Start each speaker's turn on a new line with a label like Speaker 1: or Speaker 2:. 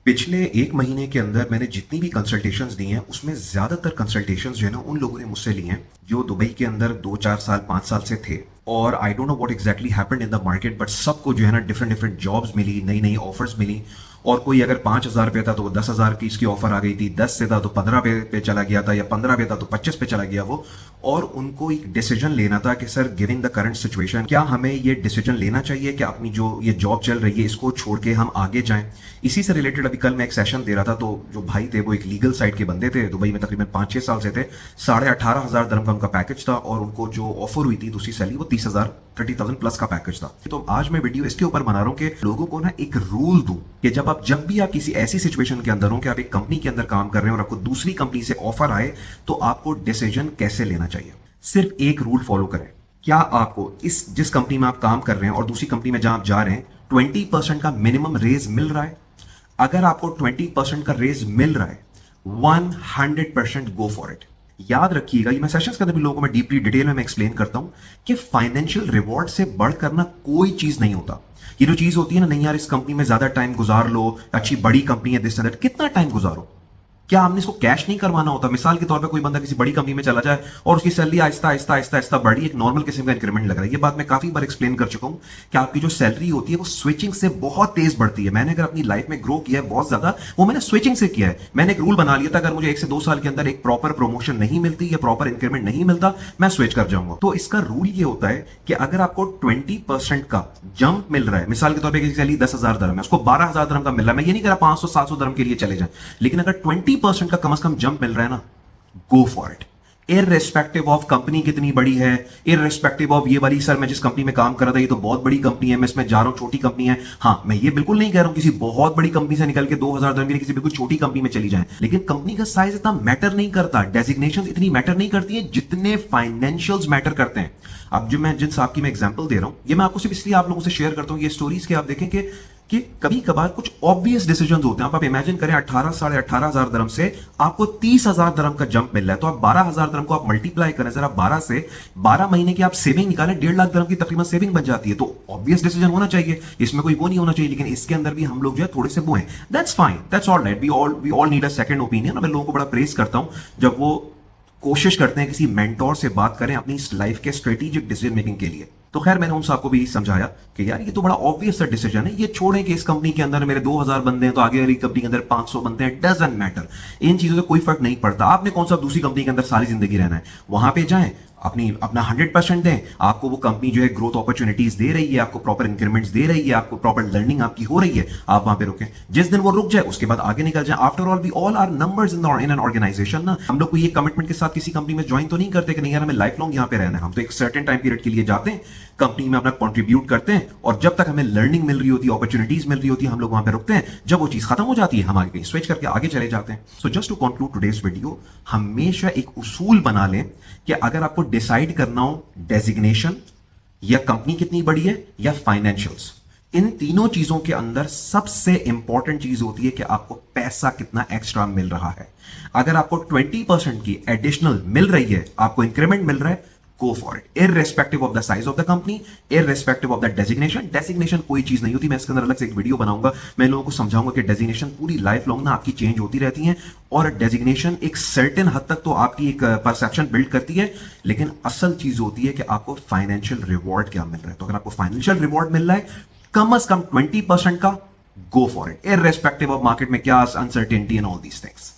Speaker 1: पिछले 1 महीने के अंदर मैंने जितनी भी कंसल्टेशंस दी हैं उसमें ज़्यादातर कंसल्टेशंस जो है ना उन लोगों ने मुझसे ली हैं जो दुबई के अंदर 2-4 साल 5 साल से थे। और I don't know what exactly happened in the market, but सबको जो है ना डिफरेंट डिफरेंट जॉब्स मिली, नई नई ऑफर्स मिली। और कोई अगर 5,000 पे था तो वो 10,000 की इसकी ऑफर आ गई थी, 10 से था तो 15 पे चला गया था, या 15 पे था तो 25 पे चला गया वो। और उनको एक डिसीजन लेना था कि sir giving the current situation क्या हमें ये डिसीजन लेना चाहिए कि अपनी जो ये जॉब चल रही है इसको छोड़ के हम आगे जाएं। इसी से रिलेटेड अभी कल मैं एक सेशन दे रहा था, तो जो भाई थे वो एक लीगल साइड के बंदे थे, दुबई में तकरीबन 5-6 साल से थे। 18,500 दरम का उनका पैकेज था और उनको जो ऑफर हुई थी दूसरी सैलरी वो 30,000 प्लस का पैकेज था। तो आज मैं वीडियो इसके ऊपर बना रहा हूँ कि लोगों को ना एक रूल दूं कि जब भी आप किसी ऐसी सिचुएशन के अंदर हो कि आप एक कंपनी के अंदर काम कर रहे हैं और आपको दूसरी कंपनी से ऑफर आए तो आपको डिसीजन कैसे लेना चाहिए। सिर्फ एक रूल फॉलो करें। क्या आपको इस जिस कंपनी में आप काम कर रहे हैं और दूसरी कंपनी में जहां आप जा रहे हैं 20% का मिनिमम रेज मिल रहा है? अगर आपको 20% का रेज मिल रहा है 100% गो फॉर इट। याद रखिएगा, ये मैं सेशंस के अंदर भी लोगों को मैं डीपली डिटेल में मैं एक्सप्लेन करता हूं कि फाइनेंशियल रिवॉर्ड से बढ़कर ना कोई चीज नहीं होता। ये जो चीज होती है ना, नहीं यार इस कंपनी में ज्यादा टाइम गुजार लो, अच्छी बड़ी कंपनी है, दिस एंड दैट, कितना टाइम गुजारो? क्या हमने इसको कैश नहीं करवाना होता? मिसाल के तौर पे कोई बंदा किसी बड़ी कंपनी में चला जाए और उसकी सैलरी आहिस्ता आहिस्ता आहिस्ता आहिस्ता बढ़ी, एक नॉर्मल किस्म का इंक्रीमेंट लग रहा है। ये बात मैं काफी बार एक्सप्लेन कर चुका हूं कि आपकी जो सैलरी होती है वो स्विचिंग से बहुत तेज बढ़ती है। मैंने अगर अपनी लाइफ में ग्रो किया है बहुत ज्यादा, वो मैंने स्विचिंग से किया है। मैंने एक रूल बना लिया था, अगर मुझे 1 से 2 साल के अंदर एक प्रॉपर प्रमोशन नहीं मिलती या प्रॉपर इंक्रीमेंट नहीं मिलता, मैं स्विच कर जाऊंगा। तो इसका रूल ये होता है कि अगर आपको 20% का जंप मिल रहा है, मिसाल के तौर पर सैलरी 10,000 दरम है, उसको 12,000 दरम का मिल रहा है, मैं ये नहीं कह रहा 500-700 दरम के लिए चले जाए, लेकिन अगर 20% का कम से कम जंप मिल रहा है ना, गो for it. Irrespective of company कितनी बड़ी है, इररिस्पेक्टिव ऑफ ये वाली सर मैं जिस कंपनी में काम कर रहा था ये तो बहुत बड़ी कंपनी है, मैं इसमें जा रहा हूं, छोटी कंपनी है। हां, मैं ये बिल्कुल नहीं कह रहा हूं किसी बहुत बड़ी कंपनी से निकल के 2,000 दरम के लिए किसी बिल्कुल छोटी कंपनी में चली जाएं, लेकिन कंपनी का साइज इतना मैटर नहीं करता, डेजिग्नेशन इतनी मैटर नहीं करती है जितने फाइनेंशियल्स मैटर करते हैं। अब जो मैं जिन साहब की मैं एग्जांपल दे रहा हूं, ये मैं आपको सिर्फ इसलिए आप लोगों से शेयर करता हूं ये स्टोरीज के, आप देखें कि कभी कभार कुछ ऑब्वियस डिसीजंस होते हैं। आप इमेजिन करें 18,000-18,500 दरम से आपको 30,000 दरम का जंप मिल रहा है, तो आप 12,000 दरम को आप मल्टीप्लाई करें जरा 12 से, 12 महीने की आप सेविंग निकालें, 1.5 लाख दरम की तकरीबन सेविंग बन जाती है। तो ऑब्वियस डिसीजन होना चाहिए, इसमें कोई वो नहीं होना चाहिए, लेकिन इसके अंदर भी हम लोग जो है थोड़े से वो हैं। That's fine, that's all right, we all need a second opinion. मैं लोगों को बड़ा प्रेज करता हूं जब वो कोशिश करते हैं किसी मेंटोर से बात करें अपनी लाइफ के स्ट्रेटेजिक डिसीजन मेकिंग के लिए। तो खैर मैंने उन सबको भी समझाया कि यार ये तो बड़ा ऑब्वियस सा डिसीजन है, ये छोड़ें कि इस कंपनी के अंदर मेरे 2,000 बंदे हैं तो आगे वाली कंपनी के अंदर 500 बंदे हैं, डजंट मैटर। इन चीजों से कोई फर्क नहीं पड़ता। आपने कौन सा दूसरी कंपनी के अंदर सारी जिंदगी रहना है, वहां पे जाएं, अपना 100% दें। आपको वो कंपनी जो है ग्रोथ अपॉर्चुनिटीज दे रही है, आपको प्रॉपर इंक्रीमेंट्स दे रही है, आपको प्रॉपर लर्निंग आपकी हो रही है, आप वहां पे रुकें। जिस दिन वो रुक जाए उसके बाद आगे निकल जाए। After all we all are numbers in an organisation ना। हम लोग कोई ये कमिटमेंट के साथ किसी कंपनी में ज्वाइन तो नहीं करते कि नहीं यार हमें लाइफ लॉन्ग यहाँ पे रहना है। हम तो एक सर्टेन टाइम पीरियड के लिए जाते हैं, कंपनी में अपना कंट्रीब्यूट करते हैं, और जब तक हमें लर्निंग मिल रही होती है, अपॉर्चुनिटीज मिल रही होती है, हम लोग वहां पे रुकते हैं। जब वो चीज खत्म हो जाती है हम आगे स्विच करके आगे चले जाते हैं। So just to conclude today's video, हमेशा एक उसूल बना लें कि अगर आपको डिसाइड करना हो डेजिग्नेशन या कंपनी कितनी बड़ी है या फाइनेंशियल्स, इन तीनों चीजों के अंदर सबसे इंपॉर्टेंट चीज होती है कि आपको पैसा कितना एक्स्ट्रा मिल रहा है। अगर आपको 20% की एडिशनल मिल रही है, आपको इंक्रीमेंट मिल रहा है, गो for it, irrespective of the size of the company, irrespective of the designation. Designation कोई चीज नहीं होती, मैं इसके अंदर अलग से एक वीडियो बनाऊंगा, मैं लोगों को समझाऊंगा कि डेजिग्नेशन पूरी लाइफ लॉन्ग ना आपकी चेंज होती रहती है, और डेजिग्नेशन एक सर्टेन हद तक तो आपकी एक परसेप्शन बिल्ड करती है, लेकिन असल चीज होती है कि आपको फाइनेंशियल रिवॉर्ड क्या मिल रहा है। तो अगर आपको फाइनेंशियल रिवॉर्ड मिल रहा है कम से कम 20% का, go for it, irrespective of market में क्या uncertainty and all these things.